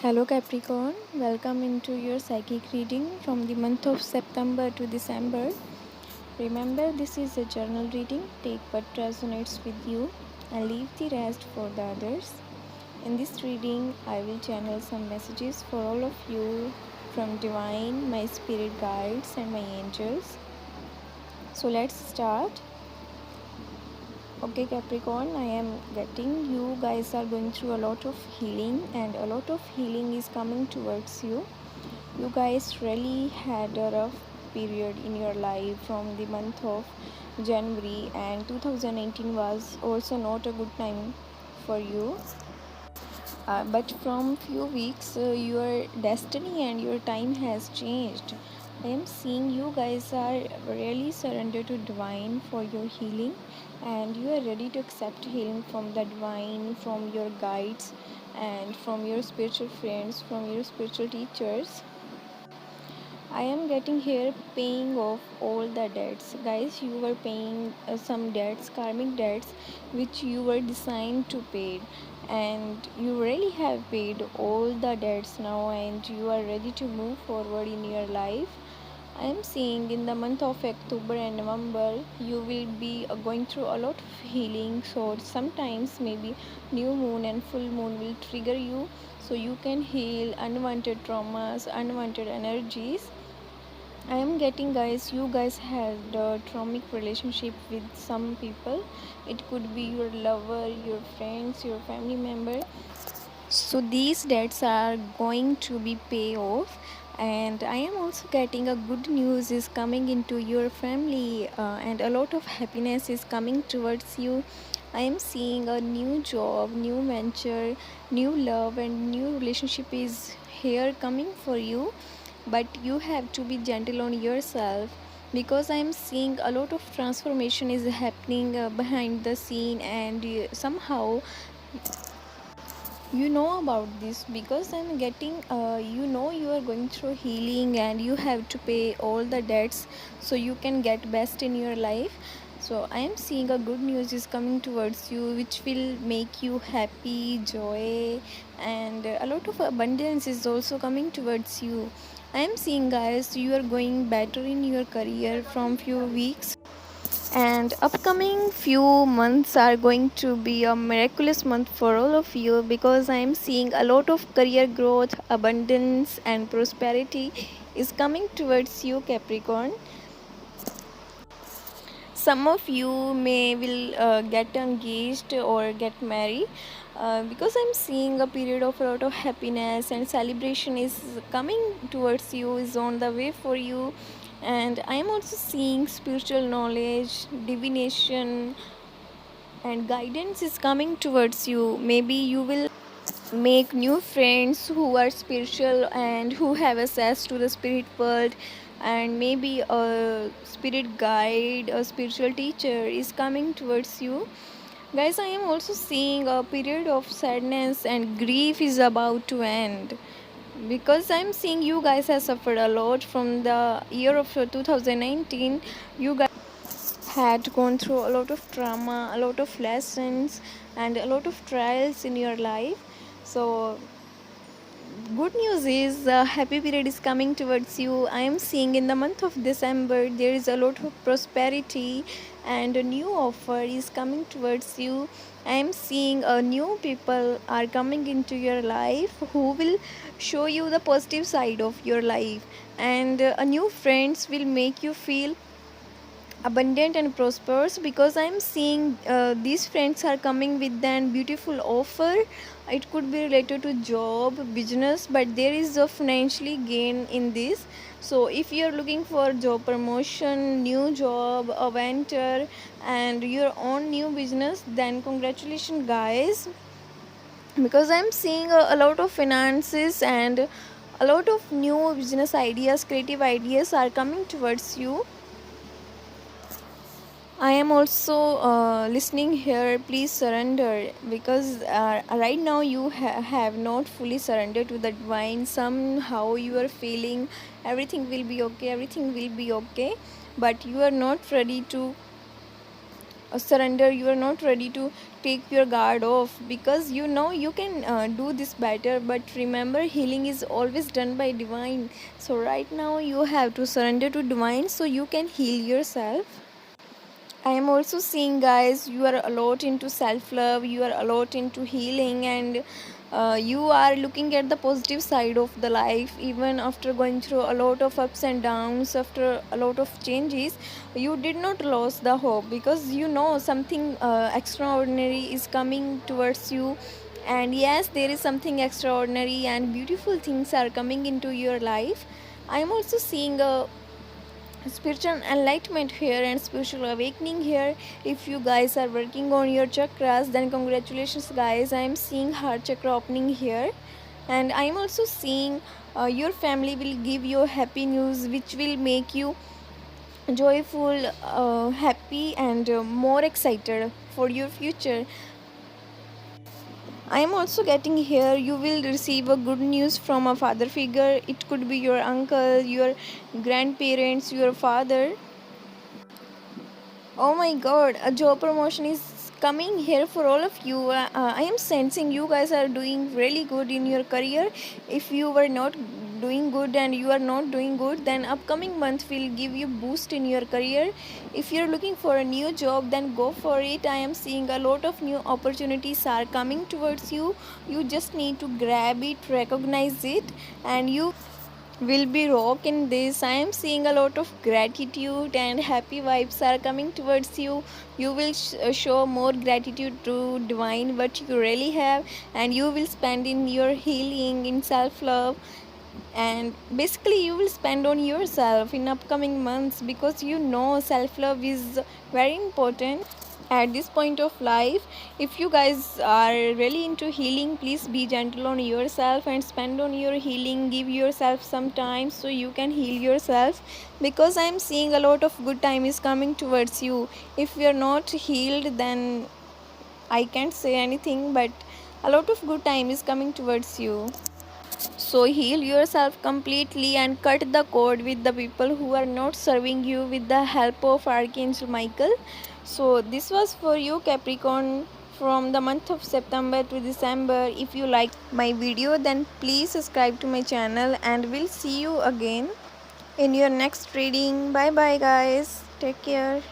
Hello Capricorn, welcome into your psychic reading from the month of September to December. Remember, this is a journal reading. Take what resonates with you and leave the rest for the others. In this reading, I will channel some messages for all of you from Divine, my spirit guides, and my angels. So let's start. Okay, Capricorn, I am getting you guys are going through a lot of healing, and a lot of healing is coming towards you. You guys really had a rough period in your life from the month of January, and 2019 was also not a good time for you. But from few weeks, your destiny and your time has changed. I am seeing you guys are really surrendered to divine for your healing, and you are ready to accept healing from the divine, from your guides, and from your spiritual friends, from your spiritual teachers. I am getting here paying off all the debts. Guys, you were paying some debts, karmic debts, which you were designed to pay. And you really have paid all the debts now, and you are ready to move forward in your life. I am seeing in the month of October and November, you will be going through a lot of healing. So sometimes maybe new moon and full moon will trigger you, so you can heal unwanted traumas, unwanted energies. I am getting, guys, you guys had a traumatic relationship with some people. It could be your lover, your friends, your family member. So these debts are going to be pay off, and I am also getting a good news is coming into your family, and a lot of happiness is coming towards you. I am seeing a new job, new venture, new love, and new relationship is here coming for you, but you have to be gentle on yourself, because I am seeing a lot of transformation is happening behind the scene, and somehow you know about this, because I'm getting you are going through healing and you have to pay all the debts so you can get best in your life. So I am seeing a good news is coming towards you, which will make you happy, joy, and a lot of abundance is also coming towards you. I am seeing, guys, you are going better in your career from few weeks, and upcoming few months are going to be a miraculous month for all of you, because I am seeing a lot of career growth, abundance, and prosperity is coming towards you, Capricorn. Some of you may will get engaged or get married, because I'm seeing a period of a lot of happiness and celebration is coming towards you, is on the way for you. And I am also seeing spiritual knowledge, divination, and guidance is coming towards you. Maybe you will make new friends who are spiritual and who have access to the spirit world, and maybe a spirit guide, a spiritual teacher is coming towards you. Guys, I am also seeing a period of sadness and grief is about to end, because I'm seeing you guys have suffered a lot from the year of 2019. You guys had gone through a lot of trauma, a lot of lessons, and a lot of trials in your life. So good news is the happy period is coming towards you. I am seeing in the month of December there is a lot of prosperity, and a new offer is coming towards you. I am seeing a new people are coming into your life who will show you the positive side of your life, and a new friends will make you feel abundant and prosperous, because I'm seeing these friends are coming with an beautiful offer. It could be related to job, business, but there is a financially gain in this. So if you're looking for job promotion, new job, a venture, and your own new business, then congratulations, guys, because I'm seeing a lot of finances and a lot of new business ideas, creative ideas are coming towards you. I am also listening here. Please surrender, because right now you have not fully surrendered to the divine. Somehow you are feeling everything will be okay, everything will be okay, but you are not ready to surrender. You are not ready to take your guard off, because you know you can do this better. But remember, healing is always done by divine. So right now you have to surrender to divine so you can heal yourself. I am also seeing, guys, you are a lot into self love, you are a lot into healing, and you are looking at the positive side of the life. Even after going through a lot of ups and downs, after a lot of changes, you did not lose the hope, because you know something extraordinary is coming towards you. And yes, there is something extraordinary and beautiful things are coming into your life. I am also seeing a spiritual enlightenment here and spiritual awakening here. If you guys are working on your chakras, then congratulations, guys. I am seeing heart chakra opening here, and I am also seeing your family will give you happy news which will make you joyful, happy, and more excited for your future. I am also getting here you will receive a good news from a father figure. It could be your uncle, your grandparents, your father. Oh my god, a job promotion is coming here for all of you. I am sensing you guys are doing really good in your career. If you were not doing good and you are not doing good, then upcoming month will give you boost in your career. If you're looking for a new job, then go for it. I am seeing a lot of new opportunities are coming towards you. You just need to grab it, recognize it, and you will be rock in this. I am seeing a lot of gratitude and happy vibes are coming towards you. You will show more gratitude to divine what you really have, and you will spend in your healing, in self love, and basically you will spend on yourself in upcoming months, because you know self love is very important at this point of life. If you guys are really into healing, please be gentle on yourself and spend on your healing. Give yourself some time so you can heal yourself, because I am seeing a lot of good time is coming towards you. If you are not healed, then I can't say anything, but a lot of good time is coming towards you. So heal yourself completely and cut the cord with the people who are not serving you with the help of Archangel Michael. So this was for you, Capricorn, from the month of September to December. If you like my video, then please subscribe to my channel, and we'll see you again in your next reading. Bye bye, guys. Take care.